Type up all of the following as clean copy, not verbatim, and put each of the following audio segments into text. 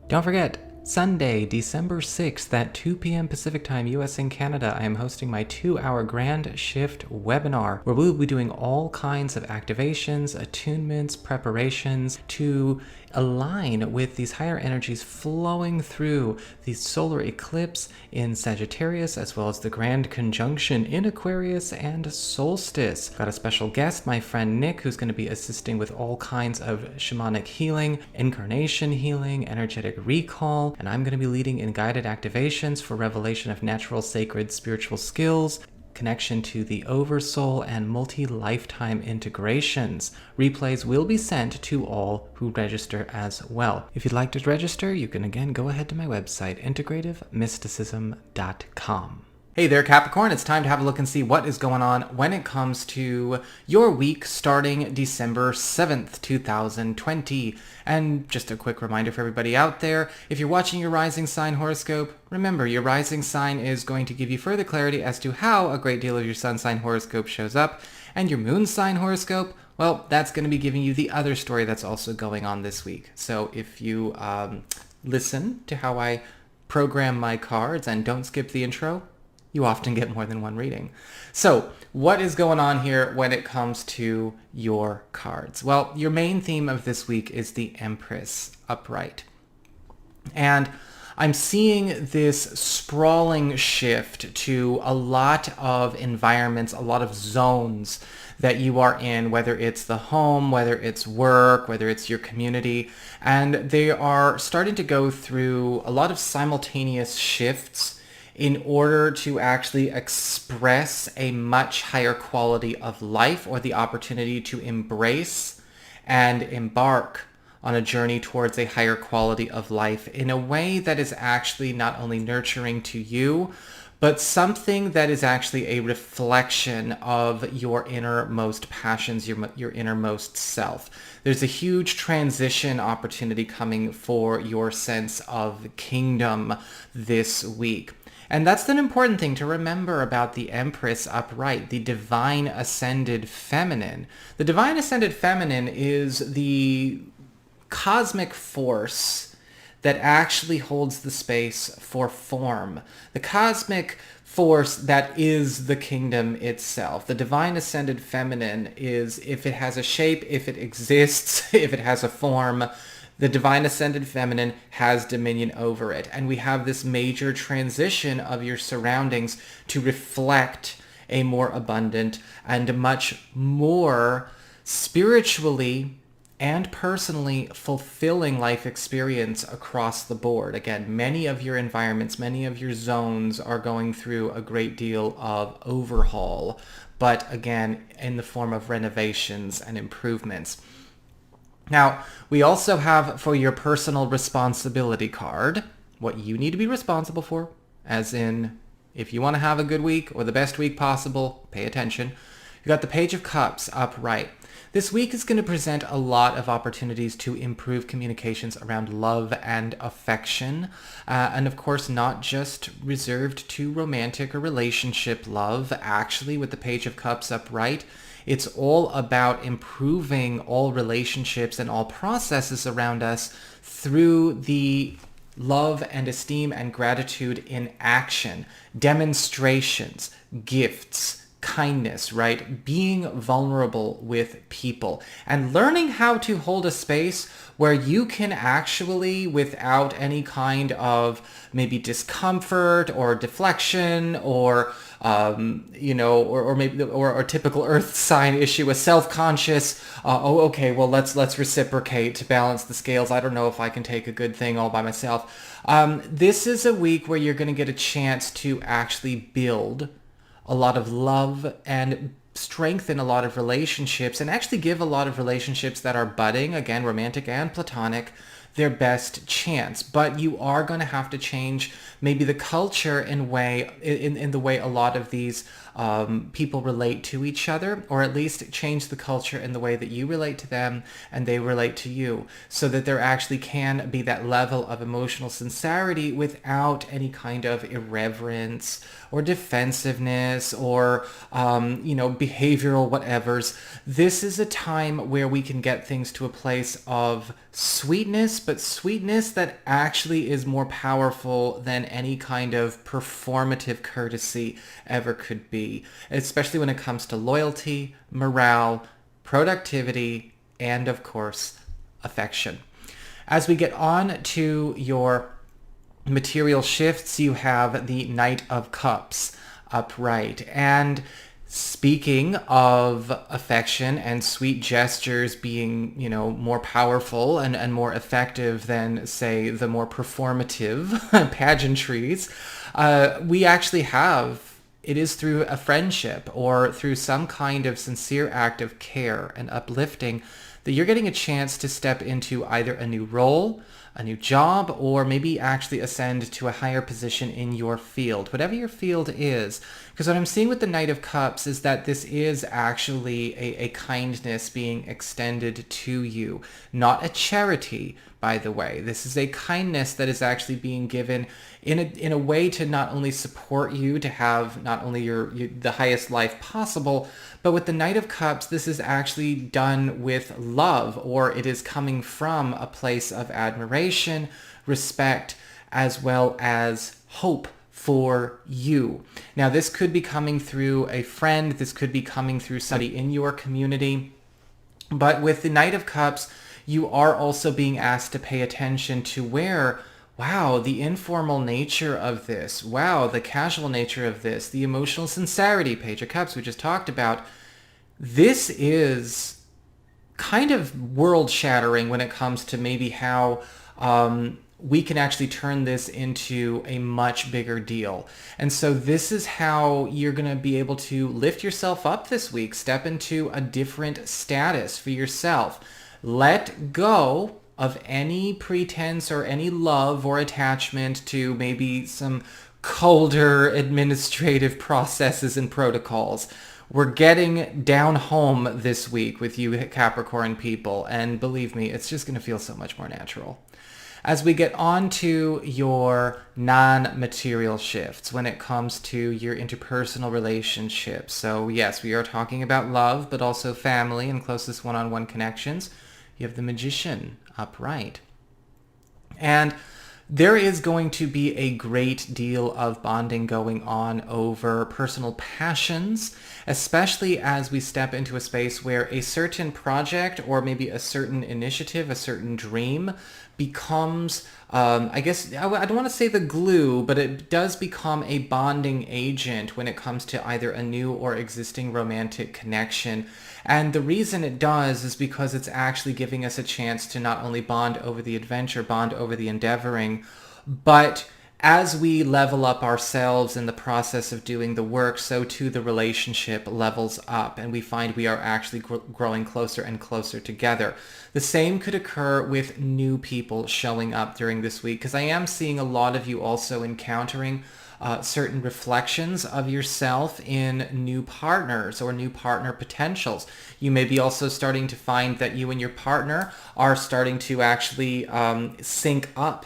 Don't forget, Sunday, December 6th at 2 p.m. Pacific Time, US and Canada, I am hosting my 2-hour Grand Shift webinar where we will be doing all kinds of activations, attunements, preparations to align with these higher energies flowing through the solar eclipse in Sagittarius, as well as the grand conjunction in Aquarius and solstice. Got a special guest, my friend Nick, who's going to be assisting with all kinds of shamanic healing, incarnation healing, energetic recall, and I'm going to be leading in guided activations for revelation of natural, sacred, spiritual skills, connection to the Oversoul, and multi-lifetime integrations. Replays will be sent to all who register as well. If you'd like to register, you can again go ahead to my website, integrativemysticism.com. Hey there, Capricorn. It's time to have a look and see what is going on when it comes to your week starting December 7th, 2020. And just a quick reminder for everybody out there, if you're watching your rising sign horoscope, remember your rising sign is going to give you further clarity as to how a great deal of your sun sign horoscope shows up. And your moon sign horoscope, well, that's going to be giving you the other story that's also going on this week. So if you listen to how I program my cards and don't skip the intro, you often get more than one reading. So what is going on here when it comes to your cards? Well, your main theme of this week is the Empress upright. And I'm seeing this sprawling shift to a lot of environments, a lot of zones that you are in, whether it's the home, whether it's work, whether it's your community. And they are starting to go through a lot of simultaneous shifts in order to actually express a much higher quality of life, or the opportunity to embrace and embark on a journey towards a higher quality of life in a way that is actually not only nurturing to you, but something that is actually a reflection of your innermost passions, your innermost self. There's a huge transition opportunity coming for your sense of kingdom this week. And that's an important thing to remember about the Empress upright, the divine ascended feminine. The divine ascended feminine is the cosmic force that actually holds the space for form. The cosmic force that is the kingdom itself. The divine ascended feminine is, if it has a shape, if it exists, if it has a form, the divine ascended feminine has dominion over it. And we have this major transition of your surroundings to reflect a more abundant and much more spiritually and personally fulfilling life experience across the board. Again, many of your environments, many of your zones are going through a great deal of overhaul, but again, in the form of renovations and improvements. Now, we also have for your personal responsibility card, what you need to be responsible for, as in, if you want to have a good week or the best week possible, pay attention. You got the Page of Cups upright. This week is going to present a lot of opportunities to improve communications around love and affection. And of course, not just reserved to romantic or relationship love. Actually, with the Page of Cups upright, it's all about improving all relationships and all processes around us through the love and esteem and gratitude in action, demonstrations, gifts, kindness, right? Being vulnerable with people and learning how to hold a space where you can actually, without any kind of maybe discomfort or deflection or maybe a typical earth sign issue, a self-conscious, let's reciprocate to balance the scales. I don't know if I can take a good thing all by myself. This is a week where you're going to get a chance to actually build a lot of love and strengthen a lot of relationships, and actually give a lot of relationships that are budding, again, romantic and platonic, their best chance. But you are going to have to change maybe the culture in the way a lot of these people relate to each other, or at least change the culture in the way that you relate to them and they relate to you, so that there actually can be that level of emotional sincerity without any kind of irreverence or defensiveness or behavioral whatevers. This is a time where we can get things to a place of sweetness, but sweetness that actually is more powerful than any kind of performative courtesy ever could be, especially when it comes to loyalty, morale, productivity, and of course, affection. As we get on to your material shifts, you have the Knight of Cups upright. And speaking of affection and sweet gestures being, more powerful and more effective than, say, the more performative pageantries, we actually have, it is through a friendship or through some kind of sincere act of care and uplifting that you're getting a chance to step into either a new role, a new job, or maybe actually ascend to a higher position in your field, whatever your field is. Because what I'm seeing with the Knight of Cups is that this is actually a kindness being extended to you, not a charity, by the way. This is a kindness that is actually being given in a way to not only support you to have not only the highest life possible, but with the Knight of Cups, this is actually done with love, or it is coming from a place of admiration, respect, as well as hope for you. Now, this could be coming through a friend. This could be coming through somebody in your community. But with the Knight of Cups, you are also being asked to pay attention to where, wow, the informal nature of this, wow, the casual nature of this, the emotional sincerity, Page of Cups we just talked about. This is kind of world-shattering when it comes to maybe how we can actually turn this into a much bigger deal. And so this is how you're going to be able to lift yourself up this week, step into a different status for yourself. Let go of any pretense or any love or attachment to maybe some colder administrative processes and protocols. We're getting down home this week with you Capricorn people, and believe me, it's just going to feel so much more natural. As we get on to your non-material shifts when it comes to your interpersonal relationships. So yes, we are talking about love, but also family and closest one-on-one connections. You have the Magician upright. And there is going to be a great deal of bonding going on over personal passions, especially as we step into a space where a certain project or maybe a certain initiative, a certain dream becomes, I guess, I don't want to say the glue, but it does become a bonding agent when it comes to either a new or existing romantic connection. And the reason it does is because it's actually giving us a chance to not only bond over the adventure, bond over the endeavoring, but as we level up ourselves in the process of doing the work, so too the relationship levels up, and we find we are actually growing closer and closer together. The same could occur with new people showing up during this week, because I am seeing a lot of you also encountering certain reflections of yourself in new partners or new partner potentials. You may be also starting to find that you and your partner are starting to actually sync up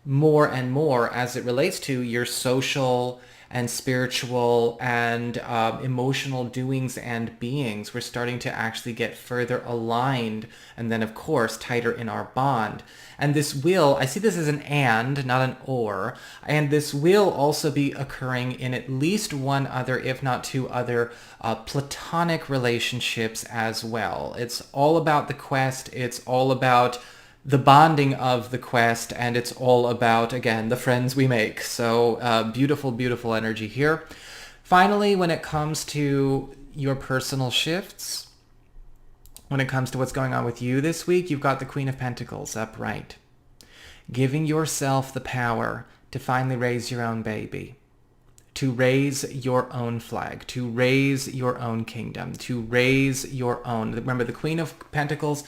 more and more as it relates to your social and spiritual and emotional doings and beings. We're starting to actually get further aligned and then, of course, tighter in our bond. And this will, I see this as an and, not an or, and this will also be occurring in at least one other, if not two other, platonic relationships as well. It's all about the quest. It's all about the bonding of the quest, and it's all about, again, the friends we make. So beautiful, beautiful energy here. Finally, when it comes to your personal shifts, when it comes to what's going on with you this week, you've got the Queen of Pentacles upright, giving yourself the power to finally raise your own baby, to raise your own flag, to raise your own kingdom, to raise your own. Remember, the Queen of Pentacles,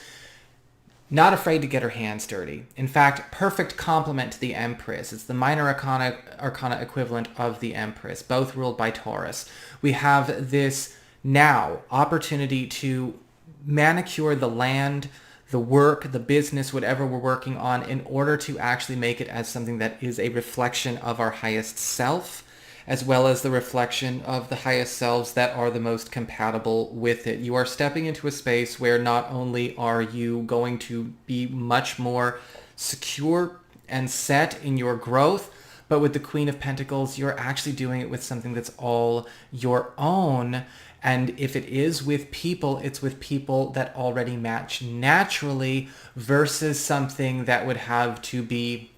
Not afraid to get her hands dirty. In fact, perfect complement to the Empress. It's the minor arcana equivalent of the Empress, both ruled by Taurus. We have this now opportunity to manicure the land, the work, the business, whatever we're working on, in order to actually make it as something that is a reflection of our highest self, as well as the reflection of the highest selves that are the most compatible with it. You are stepping into a space where not only are you going to be much more secure and set in your growth, but with the Queen of Pentacles, you're actually doing it with something that's all your own. And if it is with people, it's with people that already match naturally versus something that would have to be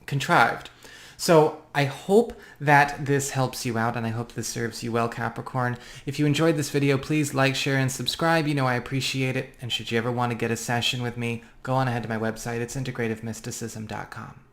contrived. So I hope that this helps you out, and I hope this serves you well, Capricorn. If you enjoyed this video, please like, share, and subscribe. You know I appreciate it. And should you ever want to get a session with me, go on ahead to my website. It's integrativemysticism.com.